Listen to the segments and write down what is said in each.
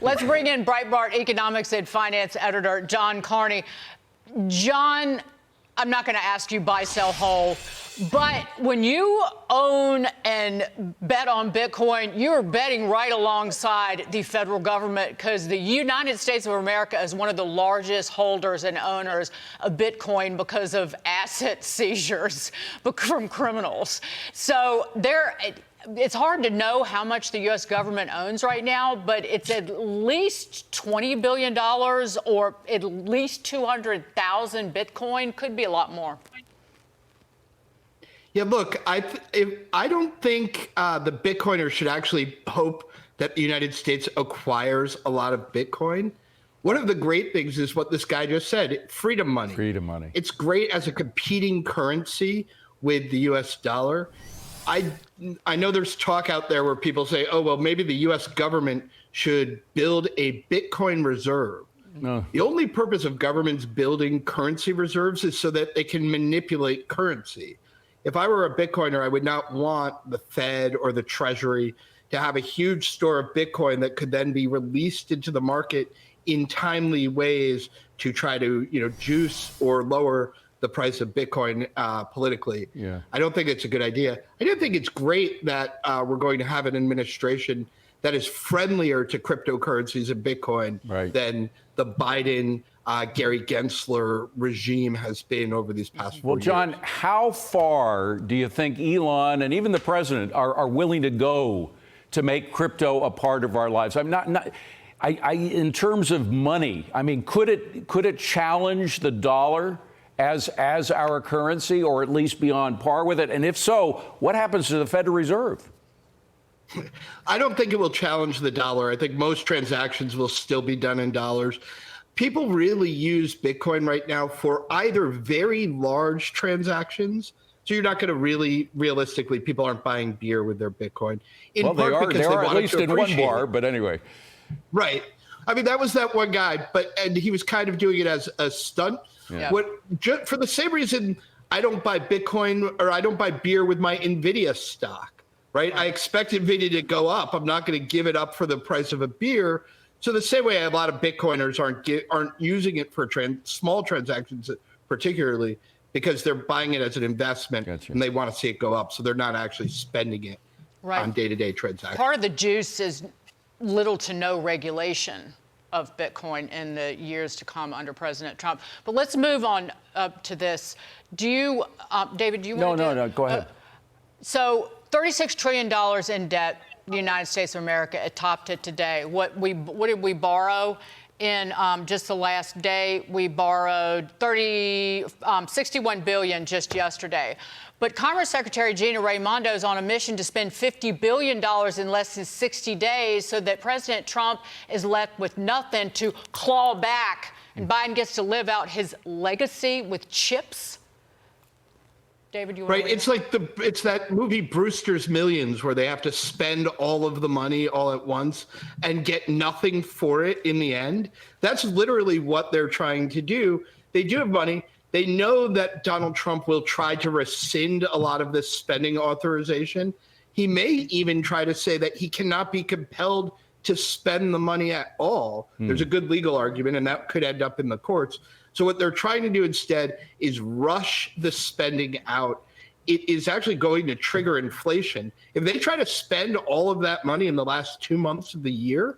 Let's bring in Breitbart economics and finance editor John Carney. John, I'm not going to ask you buy, sell, hold, but when you own and bet on Bitcoin, you're betting right alongside the federal government, because the United States of America is one of the largest holders and owners of Bitcoin because of asset seizures from criminals. So it's hard to know how much the U.S. government owns right now, but it's at least $20 billion or at least 200,000 Bitcoin. Could be a lot more. Yeah, look, I don't think the Bitcoiners should actually hope that the United States acquires a lot of Bitcoin. One of the great things is what this guy just said, freedom money. Freedom money. It's great as a competing currency with the U.S. dollar. I know there's talk out there where people say, oh, well, maybe the U.S. government should build a Bitcoin reserve. No. The only purpose of governments building currency reserves is so that they can manipulate currency. If I were a Bitcoiner, I would not want the Fed or the Treasury to have a huge store of Bitcoin that could then be released into the market in timely ways to try to, juice or lower the price of Bitcoin politically. Yeah. I don't think it's a good idea. I don't think it's great that we're going to have an administration that is friendlier to cryptocurrencies and Bitcoin than the Biden, Gary Gensler regime has been over these past 4 years. Well, John, how far do you think Elon and even the president are willing to go to make crypto a part of our lives? I'm not in terms of money, I mean, could it challenge the dollar as our currency, or at least be on par with it? And if so, what happens to the Federal Reserve? I don't think it will challenge the dollar. I think most transactions will still be done in dollars. People really use Bitcoin right now for either very large transactions. So you're not going to realistically, people aren't buying beer with their Bitcoin. Well, they are at least in one bar, but anyway. Right. I mean, that was that one guy, and he was kind of doing it as a stunt. Yeah. For the same reason I don't buy Bitcoin or I don't buy beer with my NVIDIA stock, right? I expect NVIDIA to go up. I'm not going to give it up for the price of a beer. So the same way a lot of Bitcoiners aren't using it for small transactions, particularly because they're buying it as an investment. Gotcha. And they want to see it go up. So they're not actually spending it on day-to-day transactions. Part of the juice is little to no regulation of Bitcoin in the years to come under President Trump. But let's move on to this. Do you, David, do you want to No, go ahead. So $36 trillion in debt, the United States of America, it topped it today. What did we borrow? In just the last day, we borrowed $61 billion just yesterday. But Commerce Secretary Gina Raimondo is on a mission to spend $50 billion in less than 60 days so that President Trump is left with nothing to claw back, and Biden gets to live out his legacy with chips. David, you want to it's that movie Brewster's Millions, where they have to spend all of the money all at once and get nothing for it in the end. That's literally what they're trying to do. They do have money. They know that Donald Trump will try to rescind a lot of this spending authorization. He may even try to say that he cannot be compelled to spend the money at all. There's a good legal argument, and that could end up in the courts. So what they're trying to do instead is rush the spending out. It is actually going to trigger inflation. If they try to spend all of that money in the last 2 months of the year,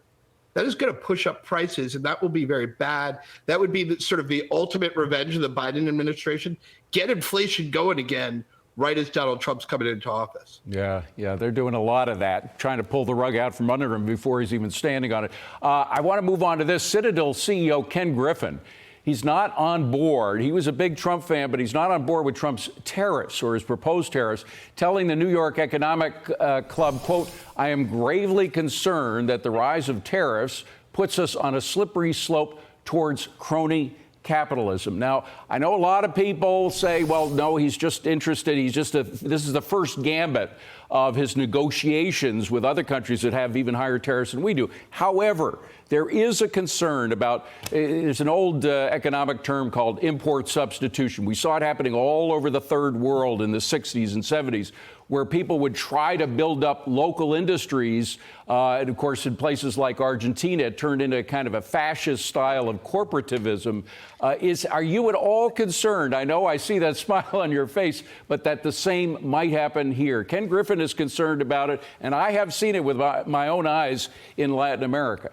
that is going to push up prices, and that will be very bad. That would be sort of the ultimate revenge of the Biden administration. Get inflation going again right as Donald Trump's coming into office. Yeah, they're doing a lot of that, trying to pull the rug out from under him before he's even standing on it. I want to move on to this. Citadel CEO Ken Griffin. He's not on board. He was a big Trump fan, but he's not on board with Trump's tariffs or his proposed tariffs, telling the New York Economic Club, quote, I am gravely concerned that the rise of tariffs puts us on a slippery slope towards crony capitalism. Now, I know a lot of people say, well, no, he's just interested. This is the first gambit of his negotiations with other countries that have even higher tariffs than we do. However, there is a concern about, there's an old economic term called import substitution. We saw it happening all over the third world in the 60s and 70s, where people would try to build up local industries. And of course, in places like Argentina, it turned into kind of a fascist style of corporativism. Are you at all concerned? I know I see that smile on your face, but that the same might happen here. Ken Griffin is concerned about it, and I have seen it with my own eyes in Latin America.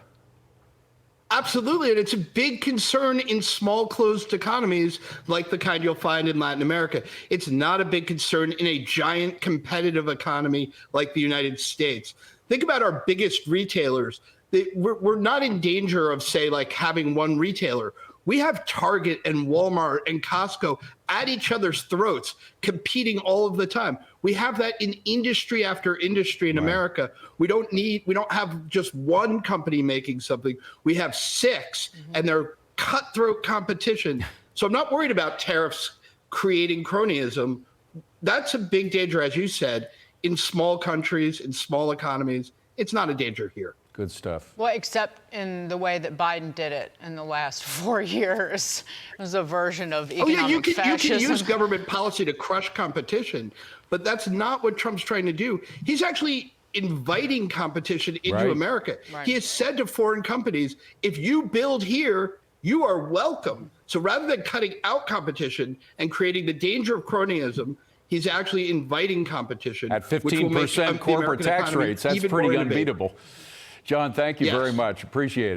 Absolutely, and it's a big concern in small closed economies like the kind you'll find in Latin America. It's not a big concern in a giant competitive economy like the United States. Think about our biggest retailers. We're not in danger of, say, like having one retailer. We have Target and Walmart and Costco at each other's throats, competing all of the time. We have that in industry after industry in America. We don't have just one company making something. We have six, and they're cutthroat competition. So I'm not worried about tariffs creating cronyism. That's a big danger, as you said, in small countries, in small economies. It's not a danger here. Good stuff. Well, except in the way that Biden did it in the last 4 years. It was a version of economic fascism. You can use government policy to crush competition, but that's not what Trump's trying to do. He's actually inviting competition into America. Right. He has said to foreign companies, if you build here, you are welcome. So rather than cutting out competition and creating the danger of cronyism, he's actually inviting competition. At 15% corporate tax rates, that's pretty unbeatable. John, thank you very much. Appreciate it.